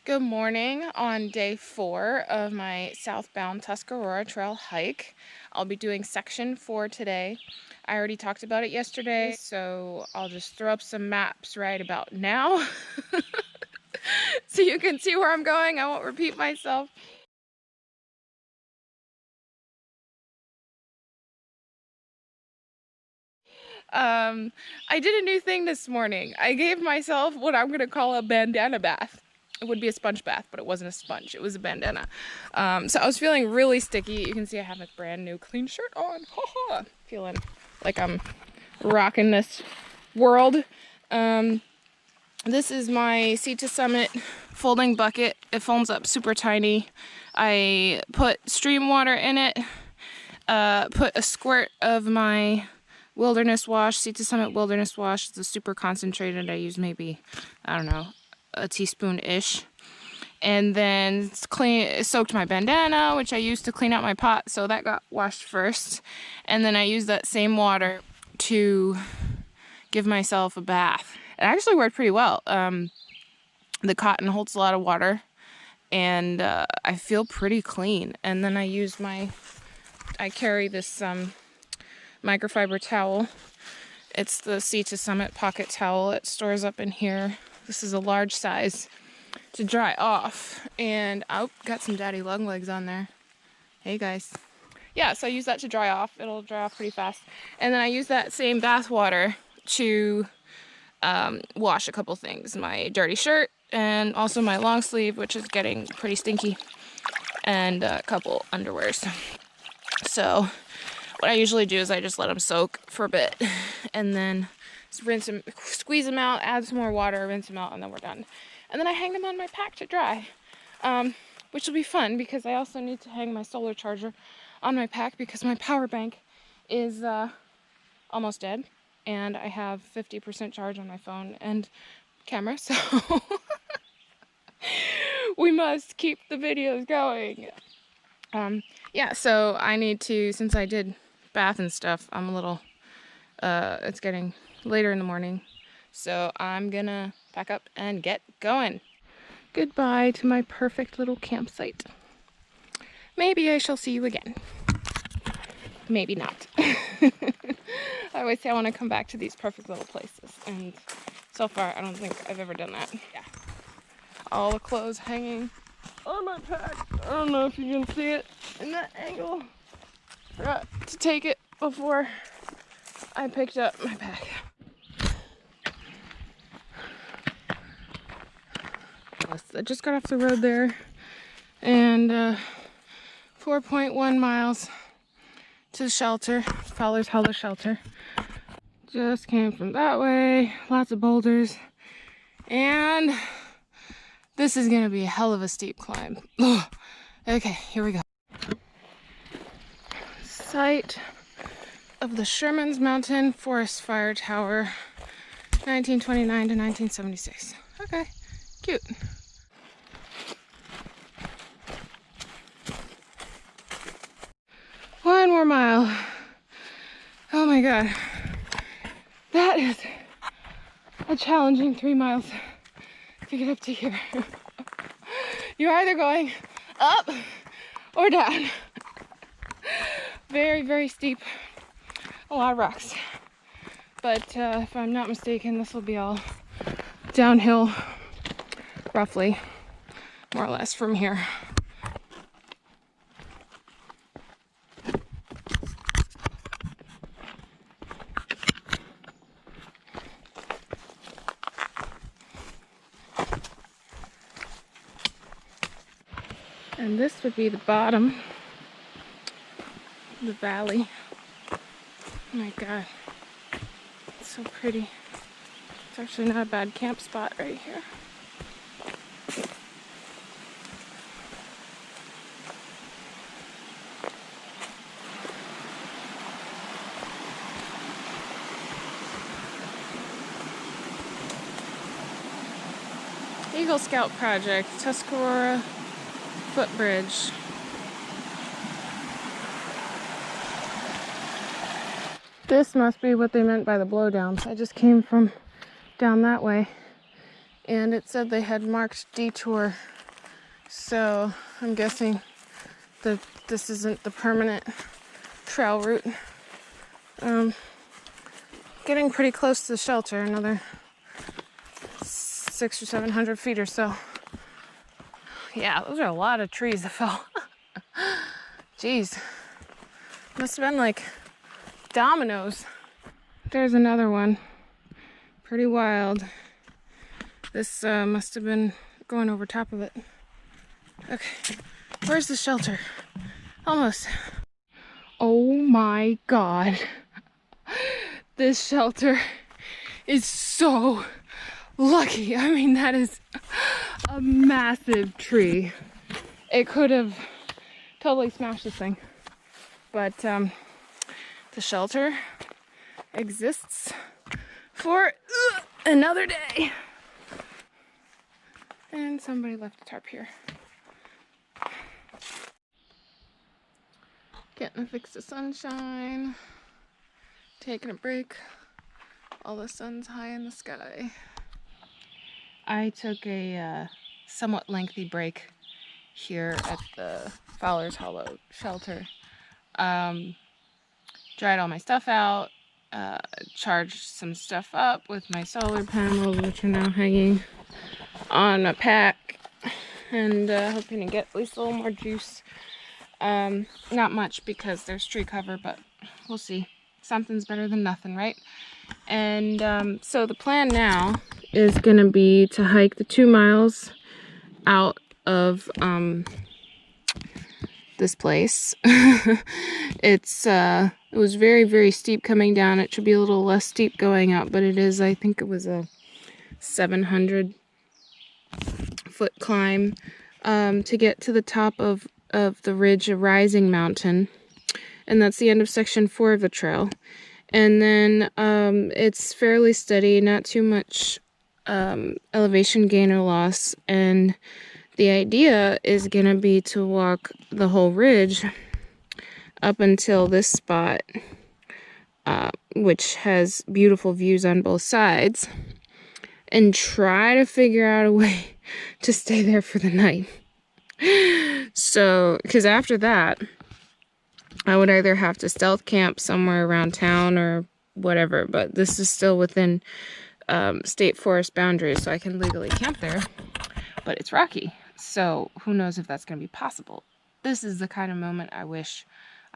Good morning on day 4 of my southbound Tuscarora trail hike. I'll be doing section 4 today. I already talked about it yesterday, so I'll just throw up some maps right about now so you can see where I'm going. I won't repeat myself. I did a new thing this morning. I gave myself what I'm going to call a bandana bath. It would be a sponge bath, but it wasn't a sponge. It was a bandana. So I was feeling really sticky. You can see I have a brand new clean shirt on. Feeling like I'm rocking this world. This is my Seat to Summit folding bucket. It folds up super tiny. I put stream water in it. Put a squirt of my Wilderness Wash, Seat to Summit Wilderness Wash. It's a super concentrated. I use maybe, I don't know, a teaspoon-ish. And then soaked my bandana, which I used to clean out my pot, so that got washed first. And then I used that same water to give myself a bath. It actually worked pretty well. The cotton holds a lot of water, and I feel pretty clean. And then I carry this microfiber towel. It's the Seat to Summit pocket towel. It stores up in here. This is a large size to dry off. And oh, got some daddy lug legs on there. Hey guys. Yeah, so I use that to dry off. It'll dry off pretty fast. And then I use that same bath water to wash a couple things. My dirty shirt and also my long sleeve, which is getting pretty stinky, and a couple underwears. So what I usually do is I just let them soak for a bit and then rinse them, squeeze them out, add some more water, rinse them out, and then we're done. And then I hang them on my pack to dry, which will be fun because I also need to hang my solar charger on my pack because my power bank is almost dead, and I have 50% charge on my phone and camera, so we must keep the videos going. Yeah, so I need to, since I did bath and stuff, I'm a little, it's getting later in the morning, so I'm gonna pack up and get going. Goodbye to my perfect little campsite. Maybe I shall see you again. Maybe not. I always say I want to come back to these perfect little places, and so far I don't think I've ever done that. Yeah. All the clothes hanging on my pack. I don't know if you can see it in that angle. Forgot to take it before I picked up my pack. I just got off the road there, and 4.1 miles to the shelter, Fowler's Hollow Shelter. Just came from that way, lots of boulders, and this is gonna be a hell of a steep climb. Ugh. Okay, here we go. Site of the Sherman's Mountain Forest Fire Tower, 1929 to 1976. Okay, cute. One more mile. Oh my god. That is a challenging 3 miles to get up to here. You're either going up or down. Very, very steep. A lot of rocks. But if I'm not mistaken, this will be all downhill, roughly, more or less, from here. And this would be the bottom of the valley. Oh my god, it's so pretty. It's actually not a bad camp spot right here. Eagle Scout Project, Tuscarora Footbridge. This must be what they meant by the blowdowns. I just came from down that way, and it said they had marked detour, so I'm guessing that this isn't the permanent trail route. Getting pretty close to the shelter, another 600 or 700 feet or so. Yeah, those are a lot of trees that fell. Jeez, must have been like dominoes. There's another one, pretty wild. This must have been going over top of it. Okay, where's the shelter? Almost. Oh my God. This shelter is so lucky. I mean, that is a massive tree. It could have totally smashed this thing. But the shelter exists for another day. And somebody left a tarp here. Getting a fix of sunshine. Taking a break. All the sun's high in the sky. I took a somewhat lengthy break here at the Fowler's Hollow shelter. Dried all my stuff out, charged some stuff up with my solar panels, which are now hanging on a pack, and hoping to get at least a little more juice. Not much because there's tree cover, but we'll see. Something's better than nothing, right? And so the plan now is gonna be to hike the 2 miles out of this place. It was very, very steep coming down. It should be a little less steep going up, but it is, I think it was a 700-foot climb to get to the top of the ridge, a rising mountain. And that's the end of section 4 of the trail. And then it's fairly steady, not too much elevation gain or loss. And the idea is going to be to walk the whole ridge up until this spot, which has beautiful views on both sides, and try to figure out a way to stay there for the night. So, because after that, I would either have to stealth camp somewhere around town or whatever, but this is still within state forest boundaries, so I can legally camp there, but it's rocky, so who knows if that's going to be possible. This is the kind of moment I wish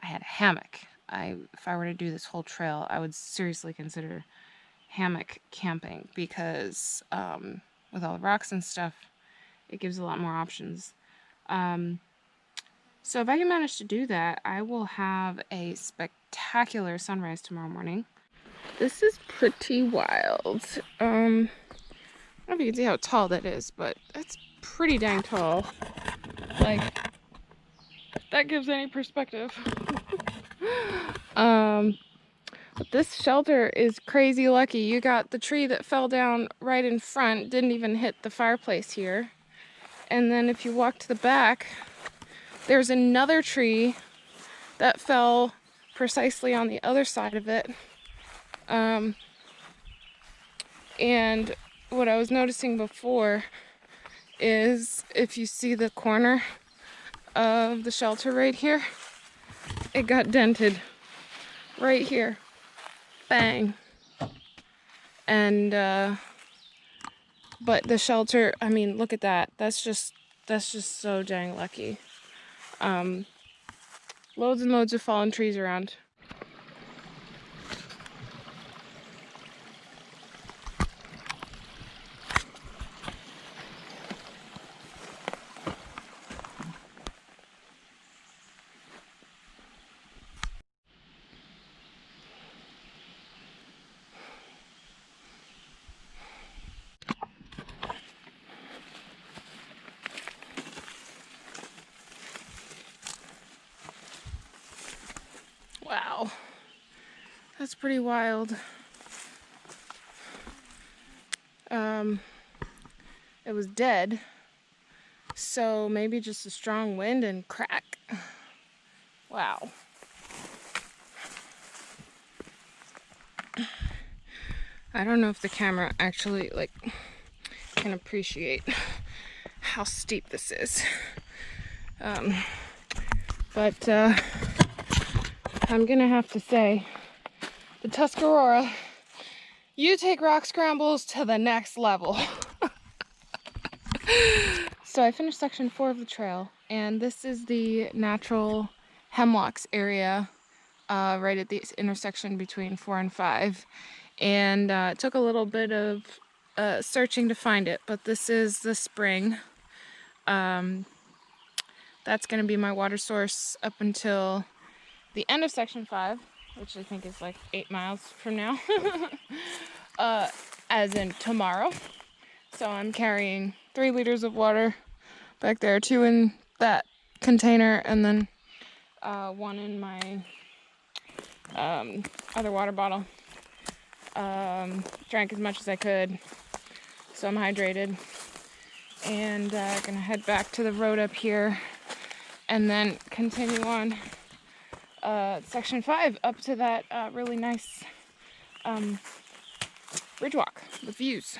I had a hammock. If I were to do this whole trail, I would seriously consider hammock camping, because with all the rocks and stuff, it gives a lot more options. So if I can manage to do that, I will have a spectacular sunrise tomorrow morning. This is pretty wild. I don't know if you can see how tall that is, but that's pretty dang tall. Like, if that gives any perspective. But this shelter is crazy lucky. You got the tree that fell down right in front, didn't even hit the fireplace here. And then if you walk to the back, there's another tree that fell precisely on the other side of it. And what I was noticing before is if you see the corner of the shelter right here, it got dented right here. Bang. And but the shelter, I mean, look at that. That's just so dang lucky. Loads and loads of fallen trees around. Wow, that's pretty wild. It was dead, so maybe just a strong wind and crack. Wow. I don't know if the camera actually can appreciate how steep this is. But I'm gonna have to say, the Tuscarora, you take rock scrambles to the next level. So I finished section 4 of the trail, and this is the natural hemlocks area right at the intersection between 4 and 5. And it took a little bit of searching to find it, but this is the spring. That's going to be my water source up until the end of section 5, which I think is like 8 miles from now, as in tomorrow. So I'm carrying 3 liters of water back there, 2 in that container, and then 1 in my other water bottle. Drank as much as I could, so I'm hydrated. And gonna head back to the road up here and then continue on section 5 up to that really nice bridge walk with views.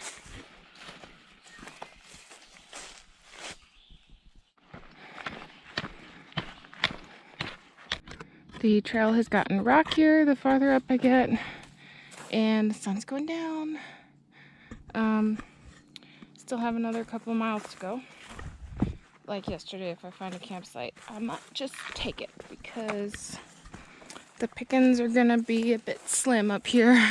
The trail has gotten rockier the farther up I get, and the sun's going down. Still have another couple of miles to go. Like yesterday, if I find a campsite, I might just take it because the pickings are gonna be a bit slim up here.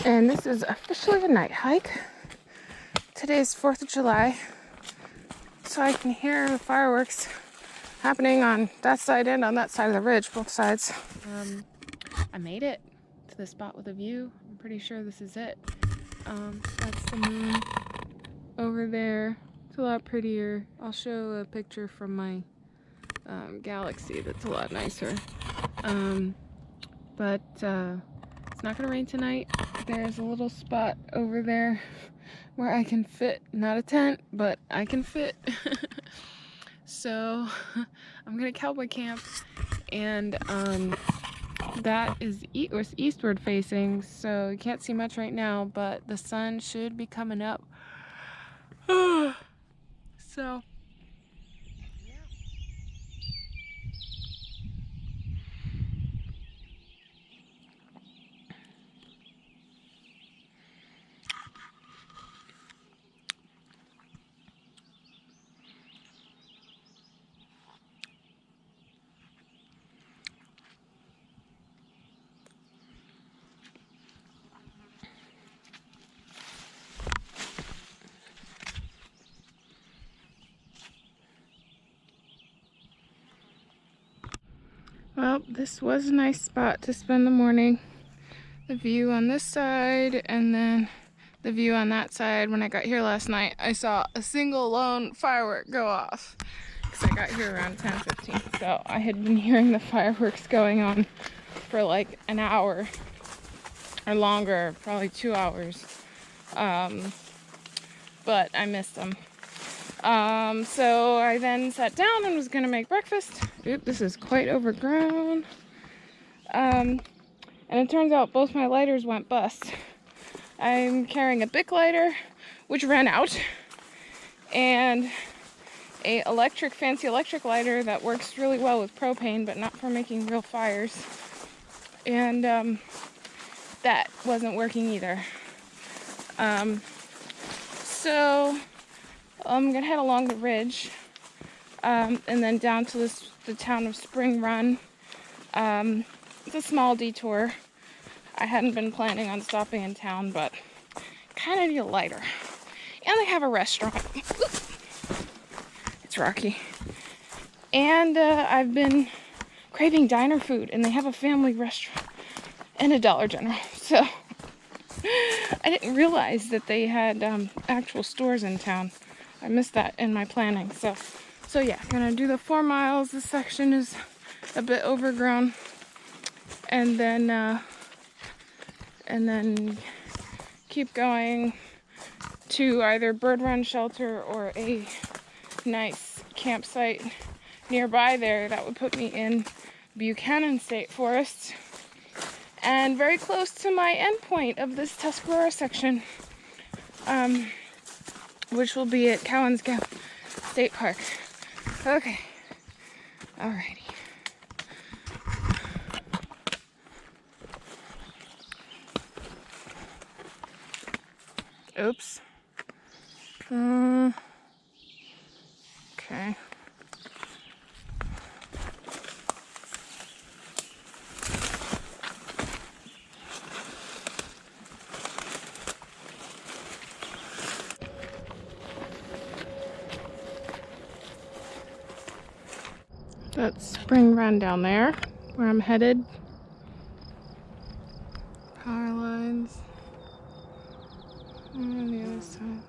And this is officially a night hike. Today's 4th of July, so I can hear the fireworks happening on that side and on that side of the ridge, both sides. I made it to the spot with a view. I'm pretty sure this is it. That's the moon over there. It's a lot prettier. I'll show a picture from my galaxy that's a lot nicer. But it's not gonna rain tonight. There's a little spot over there where I can fit, not a tent, but I can fit. So I'm gonna cowboy camp, and that is eastward facing, so you can't see much right now, but the sun should be coming up. So well, this was a nice spot to spend the morning. The view on this side and then the view on that side. When I got here last night, I saw a single lone firework go off because I got here around 10:15. So I had been hearing the fireworks going on for like an hour or longer, probably 2 hours. But I missed them. So I then sat down and was gonna make breakfast. Oop, this is quite overgrown. And it turns out both my lighters went bust. I'm carrying a Bic lighter, which ran out, and a fancy electric lighter that works really well with propane, but not for making real fires. And that wasn't working either. So I'm gonna head along the ridge, and then down to the town of Spring Run. It's a small detour. I hadn't been planning on stopping in town, but kind of need a lighter. And they have a restaurant. It's rocky. And I've been craving diner food, and they have a family restaurant and a Dollar General. So I didn't realize that they had actual stores in town. I missed that in my planning. So yeah, gonna do the 4 miles. This section is a bit overgrown, and then keep going to either Bird Run Shelter or a nice campsite nearby there that would put me in Buchanan State Forest, and very close to my endpoint of this Tuscarora section, which will be at Cowan State Park. Okay, alrighty. Oops. Okay. That's Spring Run down there, where I'm headed. Power lines. And on the other side.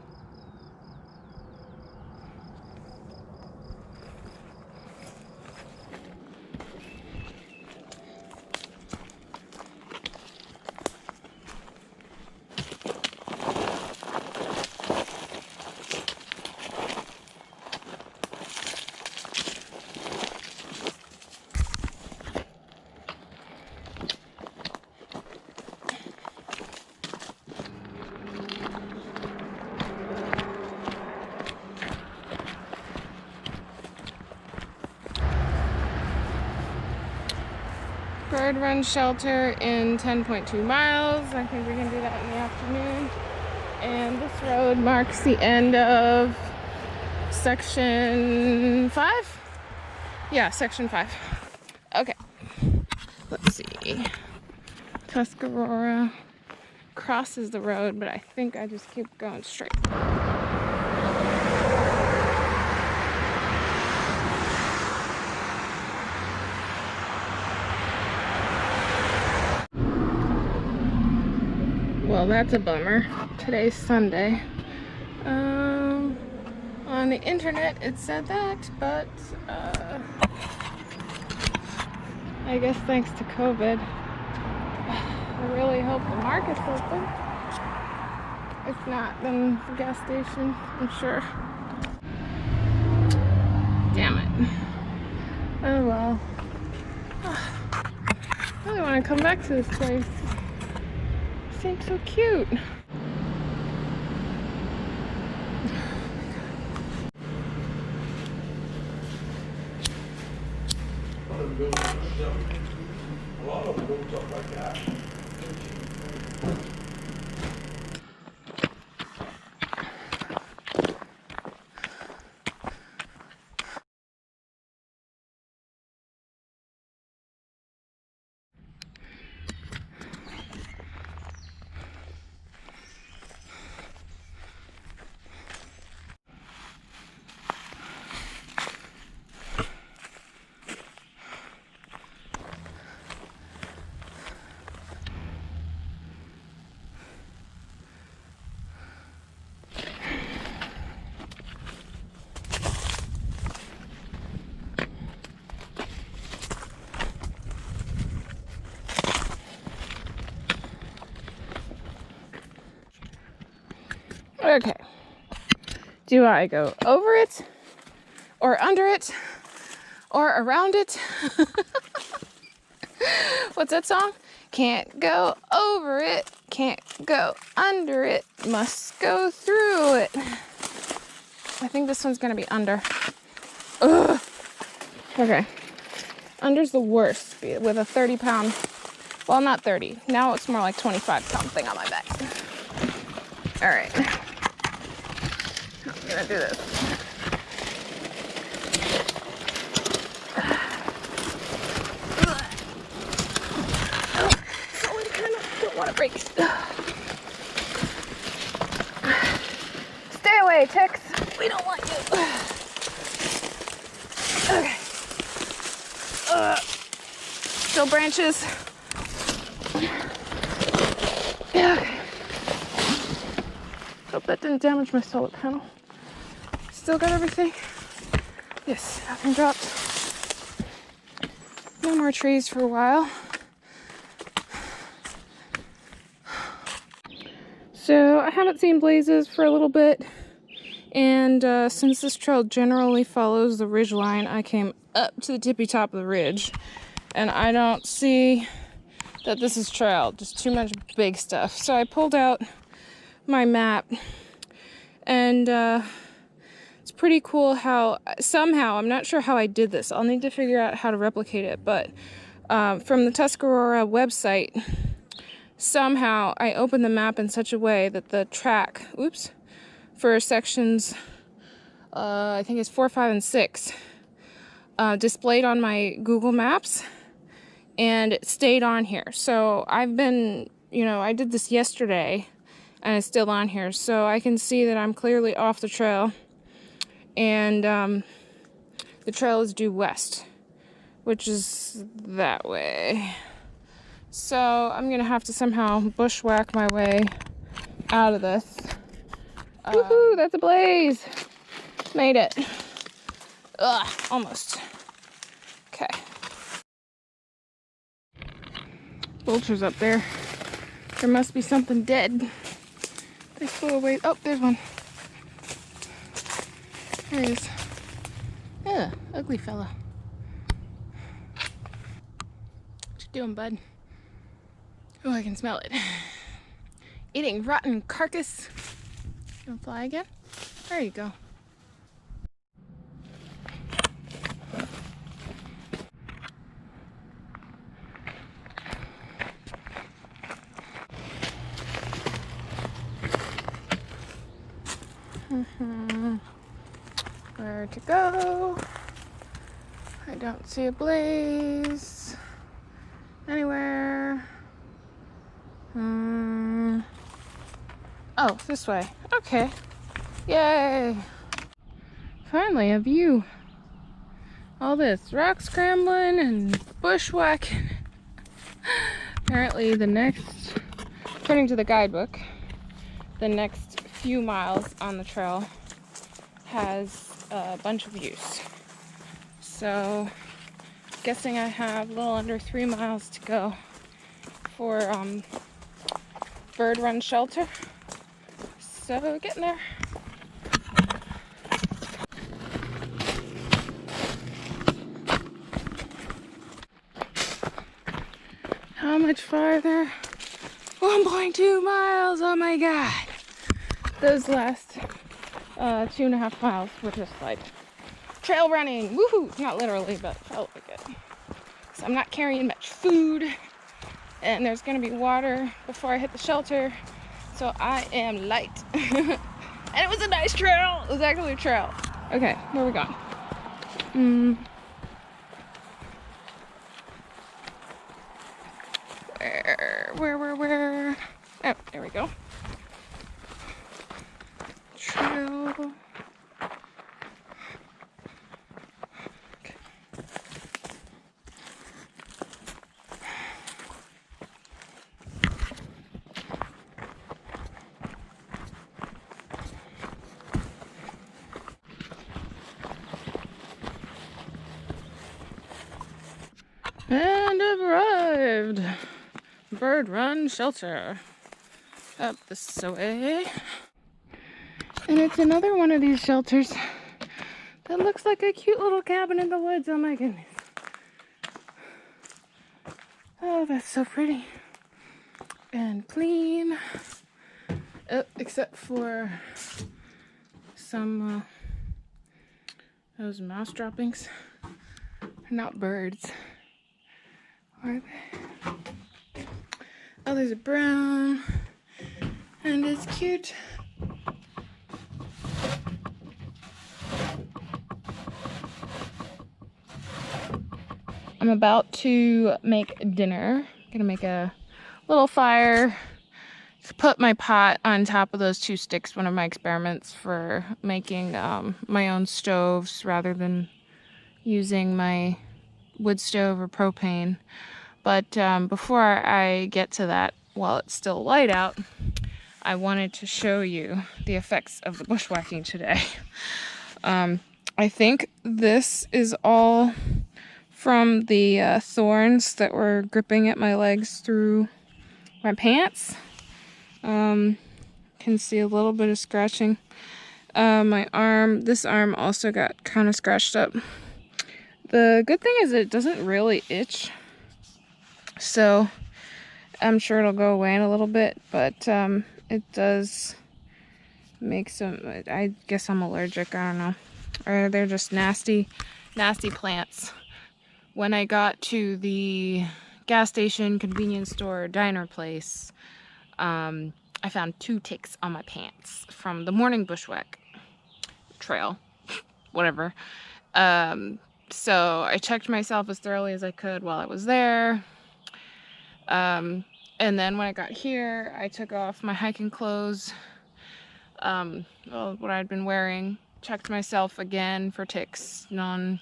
Bird Run Shelter in 10.2 miles. I think we can do that in the afternoon. And this road marks the end of section 5? Yeah, section 5. Okay. Let's see. Tuscarora crosses the road, but I think I just keep going straight. Well, that's a bummer. Today's Sunday. On the internet it said that, but I guess thanks to COVID, I really hope the market's open. If not, then the gas station, I'm sure. Damn it. Oh well. I really want to come back to this place. It seems so cute. A lot of them build stuff like that. Okay. Do I go over it, or under it, or around it? What's that song? Can't go over it, can't go under it, must go through it. I think this one's gonna be under. Ugh. Okay. Under's the worst with a 30-pound, well, not 30. Now it's more like 25-pound thing on my back. All right. I'm gonna do this. Oh, I kind of don't want to break. Stay away, ticks. We don't want you. Okay. Still branches. Yeah, okay. Hope that didn't damage my solar panel. Still got everything. Yes, nothing dropped. No more trees for a while. So I haven't seen blazes for a little bit, and since this trail generally follows the ridge line, I came up to the tippy top of the ridge and I don't see that this is trail, just too much big stuff. So I pulled out my map, and it's pretty cool how somehow, I'm not sure how I did this, I'll need to figure out how to replicate it, but from the Tuscarora website, somehow I opened the map in such a way that the track, for sections, I think it's 4, 5, and 6, displayed on my Google Maps, and it stayed on here. So I've been, I did this yesterday, and it's still on here. So I can see that I'm clearly off the trail, and the trail is due west, which is that way. So I'm gonna have to somehow bushwhack my way out of this. Woohoo, that's a blaze. Made it. Ugh, almost. Okay. Vultures up there. There must be something dead. They flew away. Oh, there's one. There he is. Yeah, ugly fella. What you doing, bud? Oh, I can smell it. Eating rotten carcass. You wanna fly again? There you go. Where to go? I don't see a blaze anywhere. Oh, this way. Okay. Yay! Finally, a view. All this rock scrambling and bushwhacking. Apparently the next, according to the guidebook, the next few miles on the trail has a bunch of views. So, guessing I have a little under 3 miles to go for bird run shelter. So, getting there. How much farther? 1.2 miles, oh my god. Those last 2.5 miles were just like trail running, woohoo! Not literally, but felt like it. So I'm not carrying much food, and there's gonna be water before I hit the shelter, so I am light. And it was a nice trail. It was actually a trail. Okay, where are we going? Where? Oh, there we go. Trail. Okay. And arrived. Bird run shelter. Up this way. And it's another one of these shelters that looks like a cute little cabin in the woods. Oh my goodness. Oh, that's so pretty. And clean. Except for some those mouse droppings. They're not birds. Are they? Oh, there's a brown. And it's cute. I'm about to make dinner. I'm gonna make a little fire to put my pot on top of those 2 sticks. One of my experiments for making my own stoves rather than using my wood stove or propane. But before I get to that, while it's still light out, I wanted to show you the effects of the bushwhacking today. I think this is all from the thorns that were gripping at my legs through my pants. Can see a little bit of scratching. My arm, this arm also got kind of scratched up. The good thing is it doesn't really itch. So I'm sure it'll go away in a little bit, but it does make some, I guess I'm allergic, I don't know. Or they're just nasty, nasty plants. When I got to the gas station, convenience store, diner place, I found 2 ticks on my pants from the morning bushwhack trail, whatever. So I checked myself as thoroughly as I could while I was there. And then when I got here, I took off my hiking clothes, well, what I'd been wearing, checked myself again for ticks, none,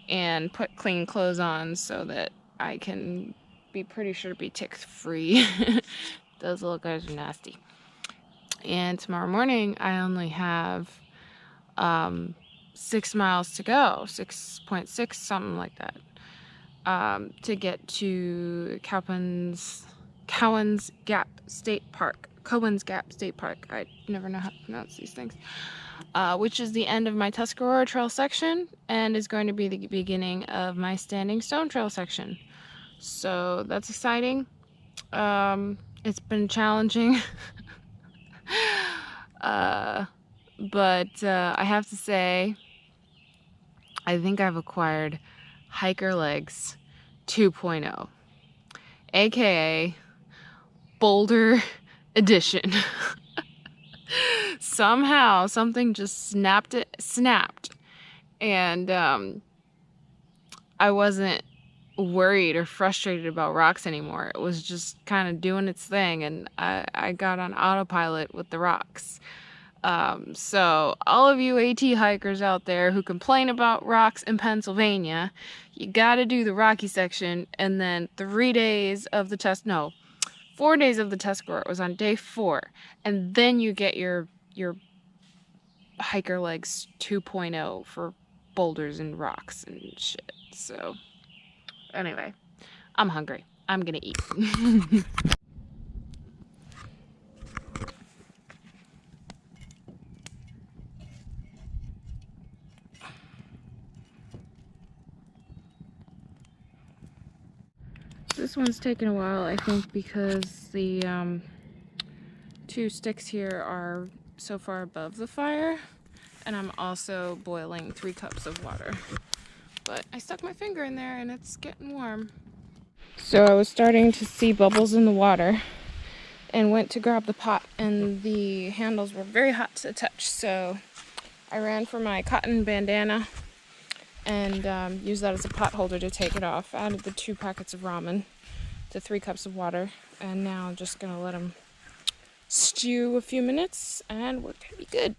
and put clean clothes on so that I can be pretty sure to be tick free. Those little guys are nasty. And tomorrow morning, I only have 6 miles to go, 6.6, something like that, to get to Cowan's Gap State Park. Cowan's Gap State Park. I never know how to pronounce these things. Which is the end of my Tuscarora Trail section and is going to be the beginning of my Standing Stone Trail section. So that's exciting. It's been challenging. But I have to say, I think I've acquired Hiker Legs 2.0, aka Boulder Edition. Somehow something just snapped, and I wasn't worried or frustrated about rocks anymore. It was just kind of doing its thing, and I got on autopilot with the rocks. So all of you AT hikers out there who complain about rocks in Pennsylvania, you gotta do the rocky section, and then 4 days of the Tuscarora. It was on day 4, and then you get your Hiker Legs 2.0 for boulders and rocks and shit. So anyway, I'm hungry. I'm gonna eat. This one's taken a while, I think, because the 2 sticks here are so far above the fire, and I'm also boiling 3 cups of water. But I stuck my finger in there and it's getting warm. So I was starting to see bubbles in the water and went to grab the pot, and the handles were very hot to the touch. So I ran for my cotton bandana and used that as a pot holder to take it off. Added the 2 packets of ramen to 3 cups of water, and now I'm just gonna let them stew a few minutes and we're gonna be good.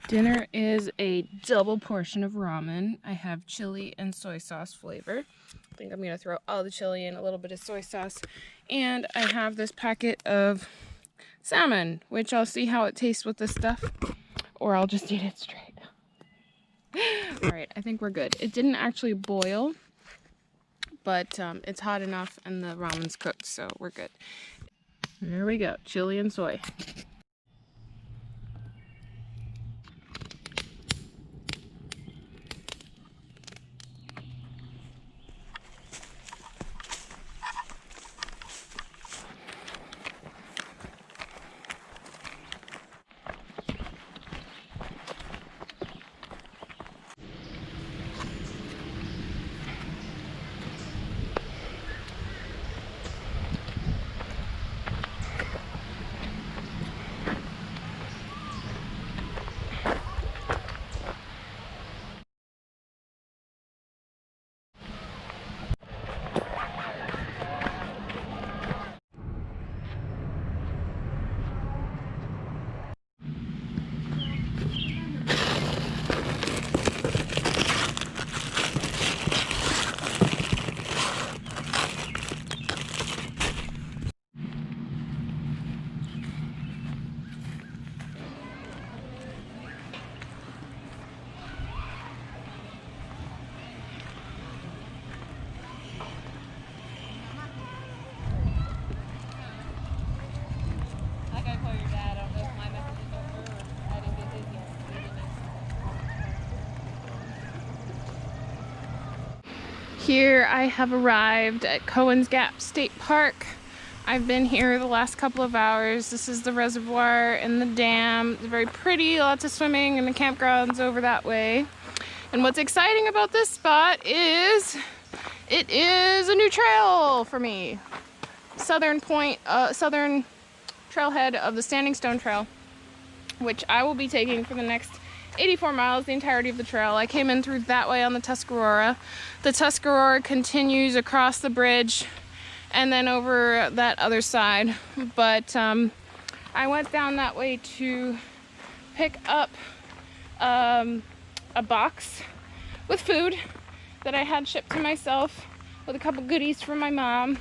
Dinner is a double portion of ramen. I have chili and soy sauce flavor. I think I'm gonna throw all the chili in, a little bit of soy sauce, and I have this packet of salmon, which I'll see how it tastes with this stuff, or I'll just eat it straight. Alright, I think we're good. It didn't actually boil, but it's hot enough and the ramen's cooked, so we're good. There we go, chili and soy. Here I have arrived at Cowan's Gap State Park. I've been here the last couple of hours. This is the reservoir and the dam. It's very pretty, lots of swimming, and the campground's over that way. And what's exciting about this spot is it is a new trail for me. Southern trailhead of the Standing Stone Trail, which I will be taking for the next 84 miles, the entirety of the trail. I came in through that way on the Tuscarora. The Tuscarora continues across the bridge and then over that other side. But I went down that way to pick up a box with food that I had shipped to myself with a couple goodies from my mom.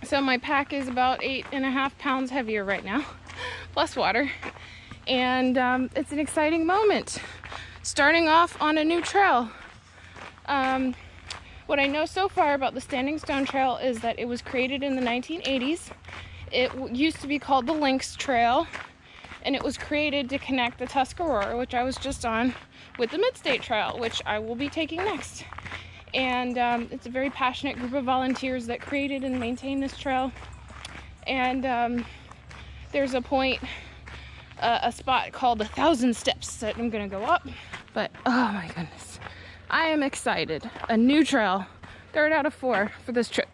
So my pack is about 8.5 pounds heavier right now, plus water. And it's an exciting moment, starting off on a new trail. What I know so far about the Standing Stone Trail is that it was created in the 1980s. It used to be called the Lynx Trail, and it was created to connect the Tuscarora, which I was just on, with the Mid-State Trail, which I will be taking next. And it's a very passionate group of volunteers that created and maintain this trail. And there's a point, a spot called 1,000 Steps that I'm gonna go up. But oh my goodness, I am excited. A new trail, 3rd out of 4 for this trip.